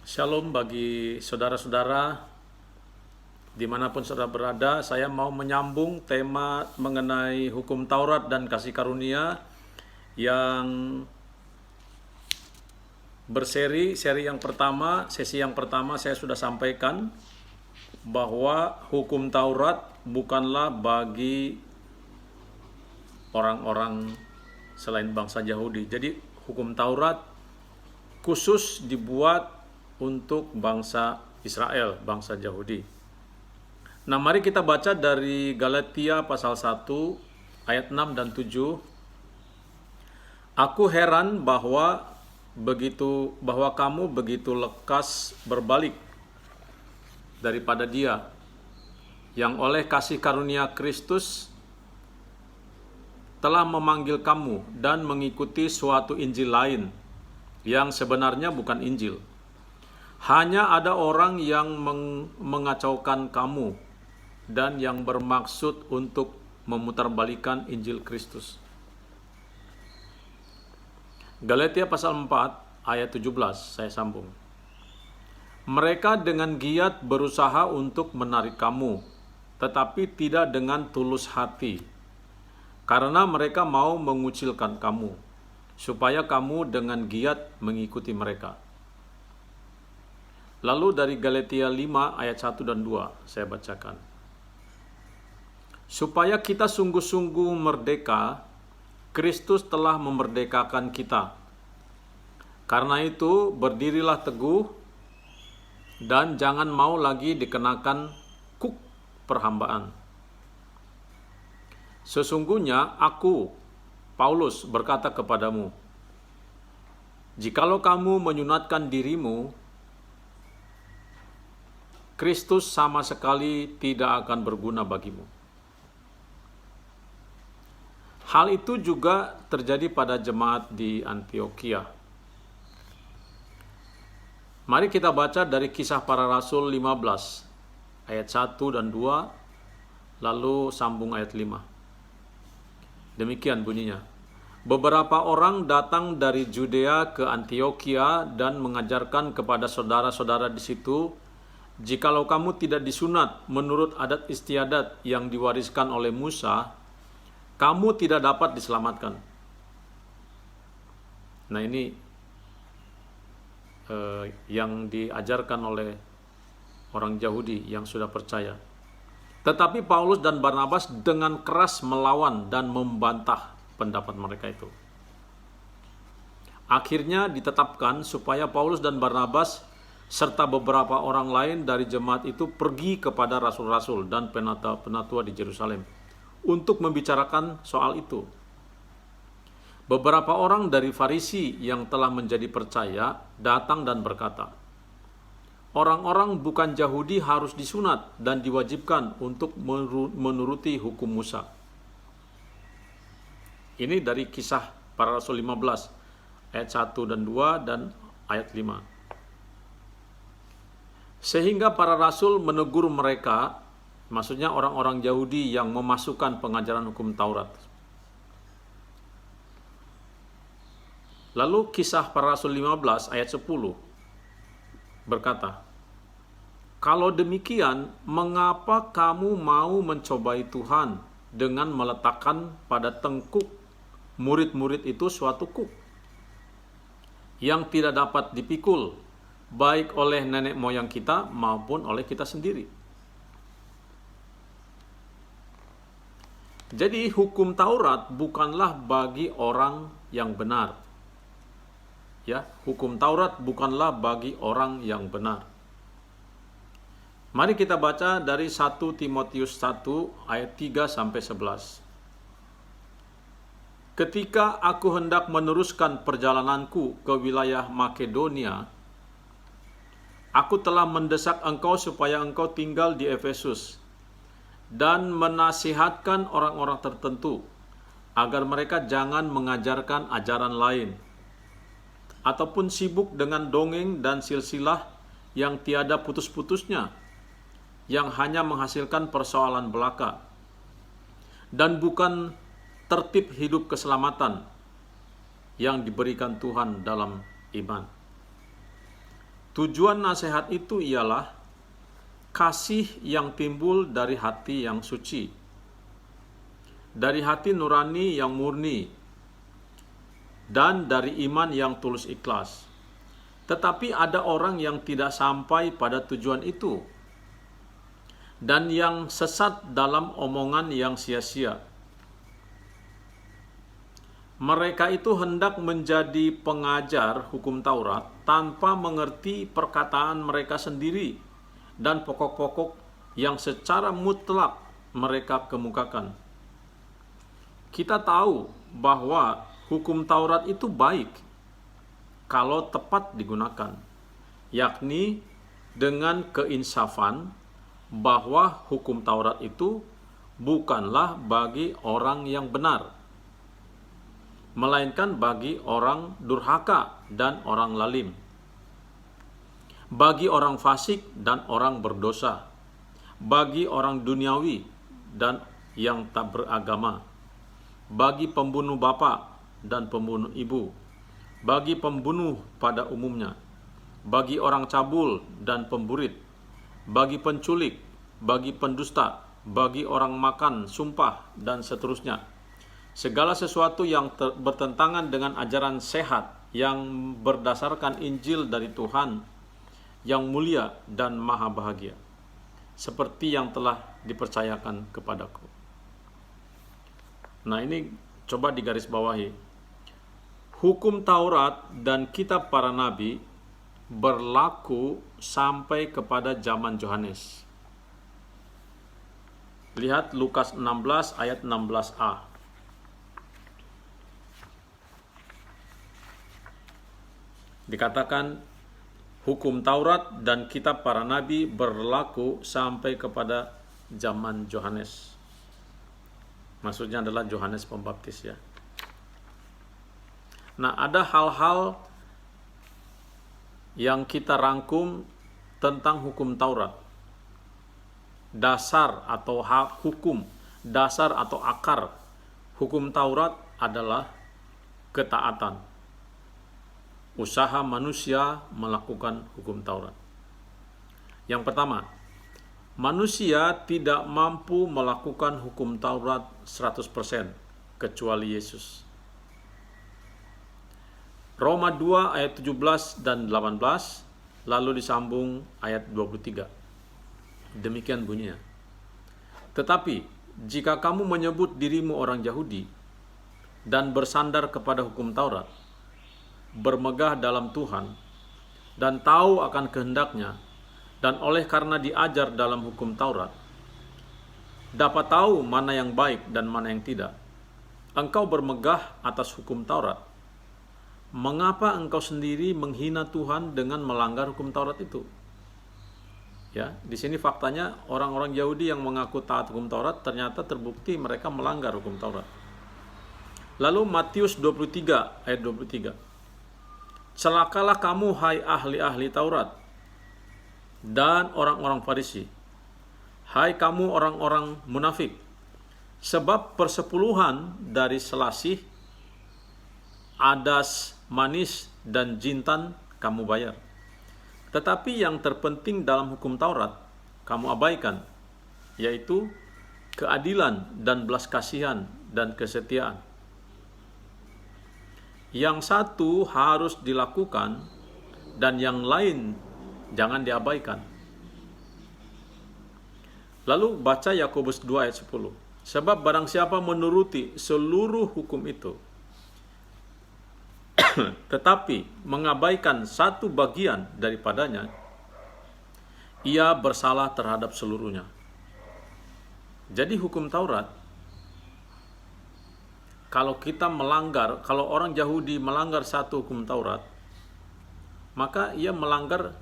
Shalom bagi saudara-saudara dimanapun saudara berada. Saya mau menyambung tema mengenai hukum Taurat dan kasih karunia yang seri yang pertama. Sesi yang pertama saya sudah sampaikan bahwa hukum Taurat bukanlah bagi orang-orang selain bangsa Yahudi. Jadi hukum Taurat khusus dibuat untuk bangsa Israel, bangsa Yahudi. Nah, mari kita baca dari Galatia pasal 1 ayat 6 dan 7. Aku heran bahwa kamu begitu lekas berbalik daripada Dia yang oleh kasih karunia Kristus telah memanggil kamu dan mengikuti suatu Injil lain yang sebenarnya bukan Injil. Hanya ada orang yang mengacaukan kamu dan yang bermaksud untuk memutarbalikkan Injil Kristus. Galatia pasal 4 ayat 17, saya sambung. Mereka dengan giat berusaha untuk menarik kamu, tetapi tidak dengan tulus hati, karena mereka mau mengucilkan kamu, supaya kamu dengan giat mengikuti mereka. Lalu dari Galatia 5 ayat 1 dan 2 saya bacakan. Supaya kita sungguh-sungguh merdeka, Kristus telah memerdekakan kita. Karena itu berdirilah teguh dan jangan mau lagi dikenakan kuk perhambaan. Sesungguhnya aku, Paulus, berkata kepadamu, jikalau kamu menyunatkan dirimu, Kristus sama sekali tidak akan berguna bagimu. Hal itu juga terjadi pada jemaat di Antiokhia. Mari kita baca dari Kisah Para Rasul 15 ayat 1 dan 2, lalu sambung ayat 5. Demikian bunyinya. Beberapa orang datang dari Judea ke Antiokhia dan mengajarkan kepada saudara-saudara di situ, jikalau kamu tidak disunat menurut adat istiadat yang diwariskan oleh Musa, kamu tidak dapat diselamatkan. Nah, ini yang diajarkan oleh orang Yahudi yang sudah percaya. Tetapi Paulus dan Barnabas dengan keras melawan dan membantah pendapat mereka itu. Akhirnya ditetapkan supaya Paulus dan Barnabas serta beberapa orang lain dari jemaat itu pergi kepada rasul-rasul dan penatua di Yerusalem untuk membicarakan soal itu. Beberapa orang dari Farisi yang telah menjadi percaya datang dan berkata, orang-orang bukan Yahudi harus disunat dan diwajibkan untuk menuruti hukum Musa. Ini dari Kisah Para Rasul 15 ayat 1 dan 2 dan ayat 5. Sehingga para rasul menegur mereka, maksudnya orang-orang Yahudi yang memasukkan pengajaran hukum Taurat. Lalu Kisah Para Rasul 15 ayat 10 berkata, kalau demikian, mengapa kamu mau mencobai Tuhan dengan meletakkan pada tengkuk murid-murid itu suatu kuk yang tidak dapat dipikul, baik oleh nenek moyang kita maupun oleh kita sendiri. Jadi hukum Taurat bukanlah bagi orang yang benar. Ya, hukum Taurat bukanlah bagi orang yang benar. Mari kita baca dari 1 Timotius 1 ayat 3 sampai 11. Ketika aku hendak meneruskan perjalananku ke wilayah Makedonia, aku telah mendesak engkau supaya engkau tinggal di Efesus dan menasihatkan orang-orang tertentu agar mereka jangan mengajarkan ajaran lain ataupun sibuk dengan dongeng dan silsilah yang tiada putus-putusnya, yang hanya menghasilkan persoalan belaka dan bukan tertib hidup keselamatan yang diberikan Tuhan dalam iman. Tujuan nasihat itu ialah kasih yang timbul dari hati yang suci, dari hati nurani yang murni, dan dari iman yang tulus ikhlas. Tetapi ada orang yang tidak sampai pada tujuan itu, dan yang sesat dalam omongan yang sia-sia. Mereka itu hendak menjadi pengajar hukum Taurat tanpa mengerti perkataan mereka sendiri dan pokok-pokok yang secara mutlak mereka kemukakan. Kita tahu bahwa hukum Taurat itu baik kalau tepat digunakan, yakni dengan keinsafan bahwa hukum Taurat itu bukanlah bagi orang yang benar, melainkan bagi orang durhaka dan orang lalim, bagi orang fasik dan orang berdosa, bagi orang duniawi dan yang tak beragama, bagi pembunuh bapa dan pembunuh ibu, bagi pembunuh pada umumnya, bagi orang cabul dan pemburit, bagi penculik, bagi pendusta, bagi orang makan sumpah, dan seterusnya. Segala sesuatu yang bertentangan dengan ajaran sehat yang berdasarkan Injil dari Tuhan yang mulia dan maha bahagia, seperti yang telah dipercayakan kepadaku. Nah, ini coba digarisbawahi. Hukum Taurat dan kitab para nabi berlaku sampai kepada zaman Yohanes. Lihat Lukas 16 ayat 16a. Dikatakan hukum Taurat dan kitab para nabi berlaku sampai kepada zaman Yohanes. Maksudnya adalah Yohanes Pembaptis ya. Nah, ada hal-hal yang kita rangkum tentang hukum Taurat. Dasar atau hukum, dasar atau akar hukum Taurat adalah ketaatan. Usaha manusia melakukan hukum Taurat. Yang pertama, manusia tidak mampu melakukan hukum Taurat 100% kecuali Yesus. Roma 2 ayat 17 dan 18, lalu disambung ayat 23. Demikian bunyinya. Tetapi jika kamu menyebut dirimu orang Yahudi dan bersandar kepada hukum Taurat, bermegah dalam Tuhan, dan tahu akan kehendaknya, dan oleh karena diajar dalam hukum Taurat, dapat tahu mana yang baik dan mana yang tidak, engkau bermegah atas hukum Taurat. Mengapa engkau sendiri menghina Tuhan dengan melanggar hukum Taurat itu? Ya, di sini faktanya orang-orang Yahudi yang mengaku taat hukum Taurat ternyata terbukti mereka melanggar hukum Taurat. Lalu Matius 23 ayat 23. Celakalah kamu hai ahli-ahli Taurat dan orang-orang Farisi, hai kamu orang-orang munafik, sebab persepuluhan dari selasih, adas, manis, dan jintan kamu bayar. Tetapi yang terpenting dalam hukum Taurat kamu abaikan, yaitu keadilan dan belas kasihan dan kesetiaan. Yang satu harus dilakukan dan yang lain jangan diabaikan. Lalu baca Yakobus 2 ayat 10. Sebab barang siapa menuruti seluruh hukum itu, tetapi mengabaikan satu bagian daripadanya, ia bersalah terhadap seluruhnya. Jadi hukum Taurat, kalau kita melanggar, kalau orang Yahudi melanggar satu hukum Taurat, maka ia melanggar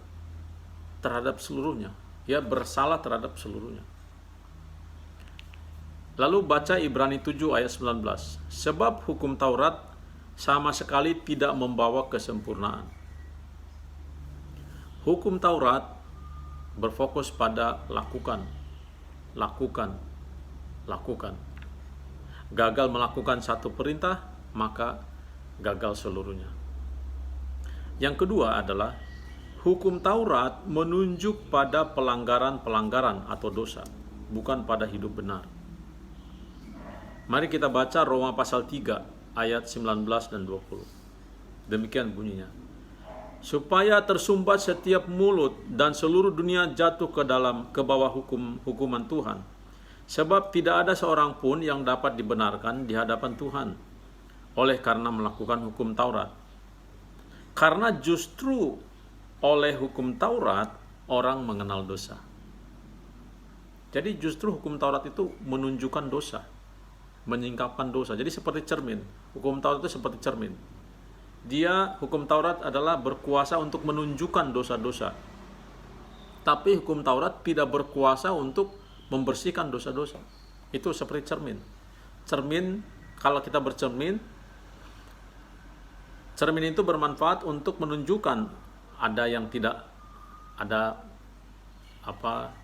terhadap seluruhnya. Ia bersalah terhadap seluruhnya. Lalu baca Ibrani 7 ayat 19. Sebab hukum Taurat sama sekali tidak membawa kesempurnaan. Hukum Taurat berfokus pada lakukan. Gagal melakukan satu perintah, maka gagal seluruhnya. Yang kedua adalah hukum Taurat menunjuk pada pelanggaran-pelanggaran atau dosa, bukan pada hidup benar. Mari kita baca Roma pasal 3 ayat 19 dan 20. Demikian bunyinya. Supaya tersumbat setiap mulut dan seluruh dunia jatuh ke bawah hukuman Tuhan. Sebab tidak ada seorang pun yang dapat dibenarkan di hadapan Tuhan oleh karena melakukan hukum Taurat. Karena justru oleh hukum Taurat orang mengenal dosa. Jadi justru hukum Taurat itu menunjukkan dosa, menyingkapkan dosa. Jadi seperti cermin. Hukum Taurat itu seperti cermin. Hukum Taurat adalah berkuasa untuk menunjukkan dosa-dosa. Tapi hukum Taurat tidak berkuasa untuk membersihkan dosa-dosa. Itu seperti cermin. Cermin, kalau kita bercermin, cermin itu bermanfaat untuk menunjukkan ada yang tidak ada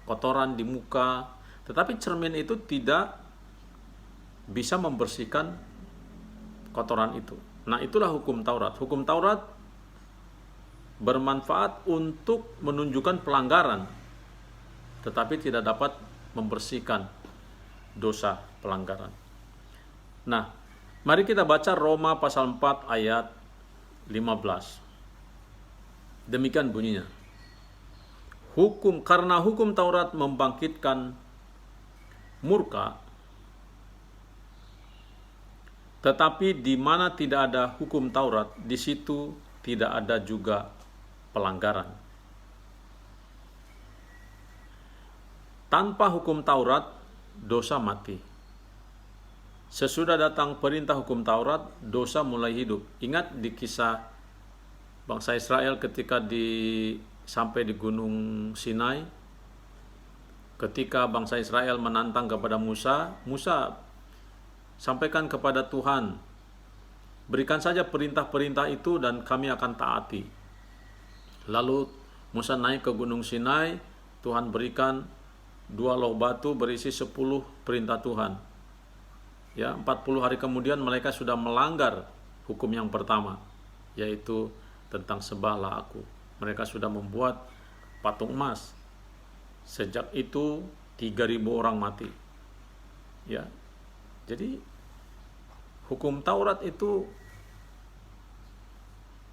kotoran di muka, tetapi cermin itu tidak bisa membersihkan kotoran itu. Nah, itulah hukum Taurat. Hukum Taurat bermanfaat untuk menunjukkan pelanggaran, tetapi tidak dapat membersihkan dosa pelanggaran. Nah, mari kita baca Roma pasal 4 ayat 15. Demikian bunyinya. Karena hukum Taurat membangkitkan murka, tetapi di mana tidak ada hukum Taurat, di situ tidak ada juga pelanggaran. Tanpa hukum Taurat, dosa mati. Sesudah datang perintah hukum Taurat, dosa mulai hidup. Ingat di kisah bangsa Israel ketika sampai di Gunung Sinai, ketika bangsa Israel menantang kepada Musa sampaikan kepada Tuhan, berikan saja perintah-perintah itu dan kami akan taati. Lalu Musa naik ke Gunung Sinai, Tuhan berikan 2 loh batu berisi 10 perintah Tuhan. 40 hari kemudian mereka sudah melanggar hukum yang pertama, yaitu tentang sembahlah aku. Mereka sudah membuat patung emas. Sejak itu 3.000 orang mati. Jadi hukum Taurat itu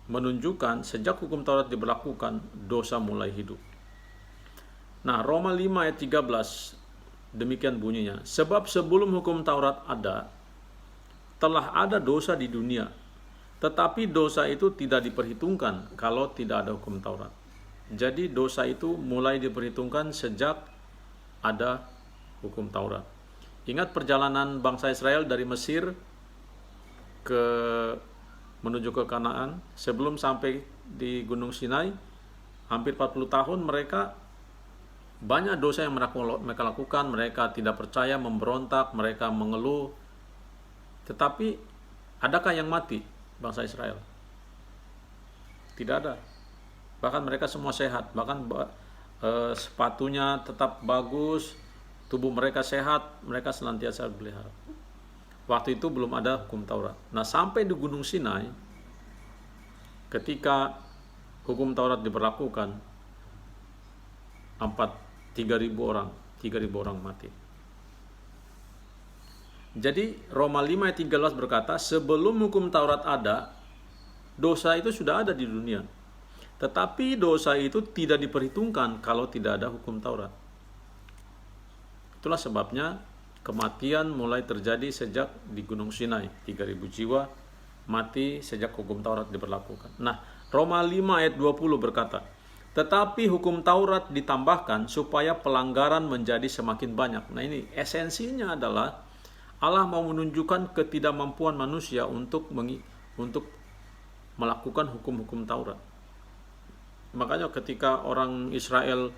menunjukkan sejak hukum Taurat diberlakukan, dosa mulai hidup. Nah, Roma 5 ayat 13, demikian bunyinya. Sebab sebelum hukum Taurat ada, telah ada dosa di dunia. Tetapi dosa itu tidak diperhitungkan kalau tidak ada hukum Taurat. Jadi dosa itu mulai diperhitungkan sejak ada hukum Taurat. Ingat perjalanan bangsa Israel dari Mesir menuju ke Kanaan. Sebelum sampai di Gunung Sinai, hampir 40 tahun mereka banyak dosa yang mereka lakukan. Mereka tidak percaya, memberontak, mereka mengeluh. Tetapi adakah yang mati bangsa Israel? Tidak ada. Bahkan mereka semua sehat. Bahkan sepatunya tetap bagus, tubuh mereka sehat, mereka senantiasa berpelihara. Waktu itu belum ada hukum Taurat. Nah, sampai di Gunung Sinai, ketika hukum Taurat diberlakukan, 3.000 orang mati. Jadi Roma 5 ayat 13 berkata, sebelum hukum Taurat ada, dosa itu sudah ada di dunia. Tetapi dosa itu tidak diperhitungkan kalau tidak ada hukum Taurat. Itulah sebabnya kematian mulai terjadi sejak di Gunung Sinai. 3.000 jiwa mati sejak hukum Taurat diberlakukan. Nah, Roma 5 ayat 20 berkata, tetapi hukum Taurat ditambahkan supaya pelanggaran menjadi semakin banyak. Nah, ini esensinya adalah Allah mau menunjukkan ketidakmampuan manusia untuk melakukan hukum-hukum Taurat. Makanya ketika orang Israel,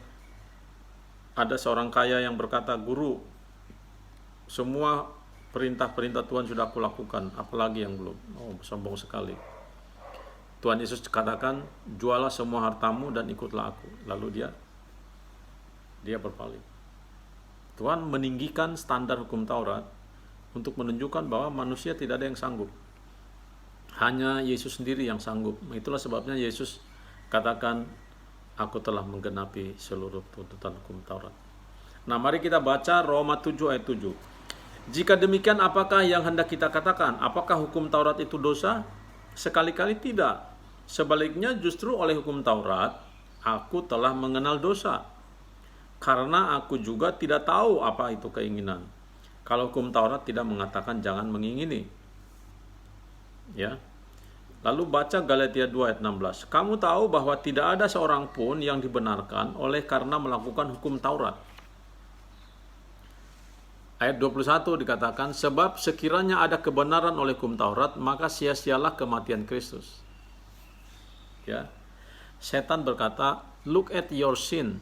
ada seorang kaya yang berkata, guru, semua perintah-perintah Tuhan sudah aku lakukan, apalagi yang belum? Oh, sombong sekali. Tuhan Yesus katakan, jualah semua hartamu dan ikutlah aku. Lalu dia berpaling. Tuhan meninggikan standar hukum Taurat untuk menunjukkan bahwa manusia tidak ada yang sanggup. Hanya Yesus sendiri yang sanggup. Itulah sebabnya Yesus katakan, aku telah menggenapi seluruh tuntutan hukum Taurat. Nah, mari kita baca Roma 7 ayat 7. Jika demikian, apakah yang hendak kita katakan? Apakah hukum Taurat itu dosa? Sekali-kali tidak. Sebaliknya, justru oleh hukum Taurat, aku telah mengenal dosa. Karena aku juga tidak tahu apa itu keinginan. Kalau hukum Taurat tidak mengatakan jangan mengingini. Ya. Lalu baca Galatia 2 ayat 16. Kamu tahu bahwa tidak ada seorang pun yang dibenarkan oleh karena melakukan hukum Taurat. Ayat 21 dikatakan, sebab sekiranya ada kebenaran oleh hukum Taurat, maka sia-sialah kematian Kristus. Ya. Setan berkata, look at your sin,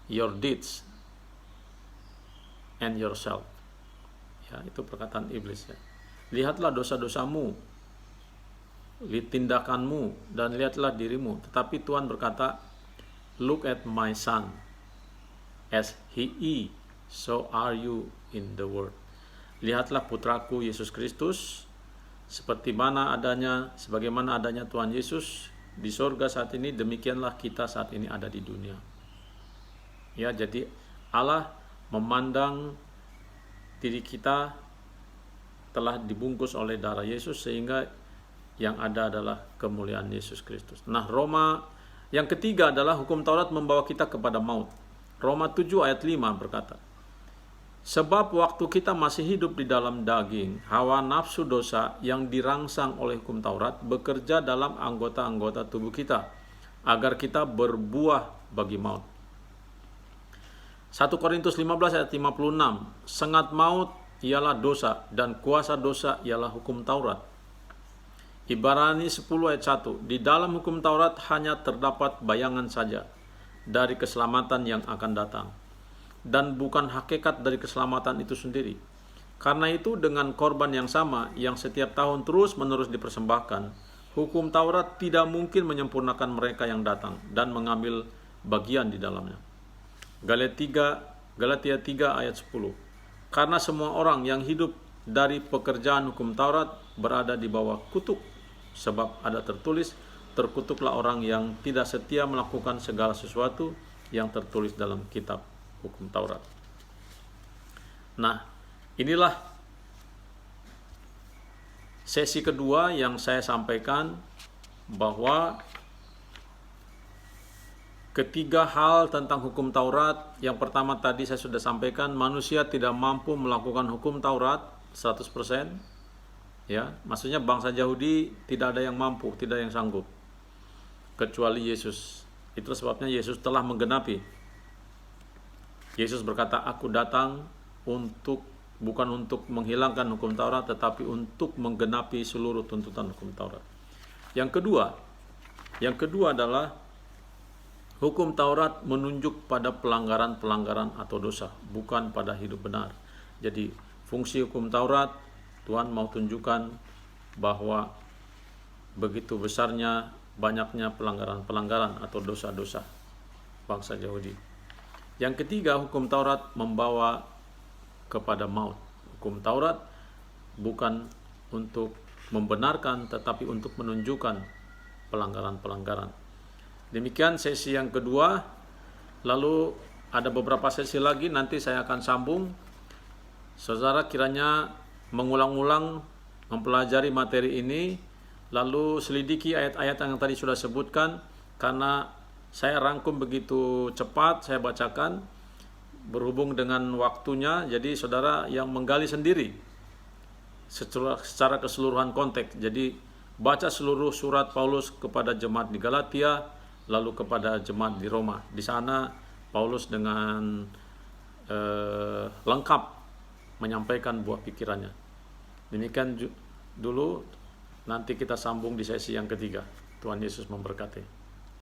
your deeds, and yourself. Ya, itu perkataan iblis ya. Lihatlah dosa-dosamu, tindakanmu, dan lihatlah dirimu. Tetapi Tuhan berkata, look at my son, as he is, so are you in the world. Lihatlah putraku Yesus Kristus, sebagaimana adanya Tuhan Yesus di sorga saat ini, demikianlah kita saat ini ada di dunia. Ya, jadi Allah memandang diri kita telah dibungkus oleh darah Yesus, sehingga yang ada adalah kemuliaan Yesus Kristus. Nah, Roma yang ketiga adalah hukum Taurat membawa kita kepada maut. Roma 7 ayat 5 berkata, sebab waktu kita masih hidup di dalam daging, hawa nafsu dosa yang dirangsang oleh hukum Taurat bekerja dalam anggota-anggota tubuh kita, agar kita berbuah bagi maut. 1 Korintus 15 ayat 56, sengat maut ialah dosa, dan kuasa dosa ialah hukum Taurat. Ibrani 10 ayat 1, di dalam hukum Taurat hanya terdapat bayangan saja dari keselamatan yang akan datang, dan bukan hakikat dari keselamatan itu sendiri. Karena itu dengan korban yang sama yang setiap tahun terus-menerus dipersembahkan, hukum Taurat tidak mungkin menyempurnakan mereka yang datang dan mengambil bagian di dalamnya. Galatia 3 ayat 10. Karena semua orang yang hidup dari pekerjaan hukum Taurat berada di bawah kutuk, sebab ada tertulis, terkutuklah orang yang tidak setia melakukan segala sesuatu yang tertulis dalam kitab hukum Taurat. Nah, inilah sesi kedua yang saya sampaikan, bahwa ketiga hal tentang hukum Taurat. Yang pertama tadi saya sudah sampaikan, manusia tidak mampu melakukan hukum Taurat 100%. Ya, maksudnya bangsa Yahudi tidak ada yang mampu, tidak ada yang sanggup, kecuali Yesus. Itu sebabnya Yesus telah menggenapi. Yesus berkata, aku datang bukan untuk menghilangkan hukum Taurat, tetapi untuk menggenapi seluruh tuntutan hukum Taurat. Yang kedua adalah hukum Taurat menunjuk pada pelanggaran-pelanggaran atau dosa, bukan pada hidup benar. Jadi fungsi hukum Taurat, Tuhan mau tunjukkan bahwa begitu besarnya, banyaknya pelanggaran-pelanggaran atau dosa-dosa bangsa Yahudi. Yang ketiga, hukum Taurat membawa kepada maut. Hukum Taurat bukan untuk membenarkan, tetapi untuk menunjukkan pelanggaran-pelanggaran. Demikian sesi yang kedua. Lalu ada beberapa sesi lagi, nanti saya akan sambung. Saudara kiranya mengulang-ulang mempelajari materi ini, lalu selidiki ayat-ayat yang tadi sudah sebutkan, karena saya rangkum begitu cepat, saya bacakan berhubung dengan waktunya. Jadi saudara yang menggali sendiri secara keseluruhan konteks. Jadi baca seluruh surat Paulus kepada jemaat di Galatia, lalu kepada jemaat di Roma. Di sana Paulus dengan lengkap menyampaikan buah pikirannya. Demikian dulu, nanti kita sambung di sesi yang ketiga. Tuhan Yesus memberkati.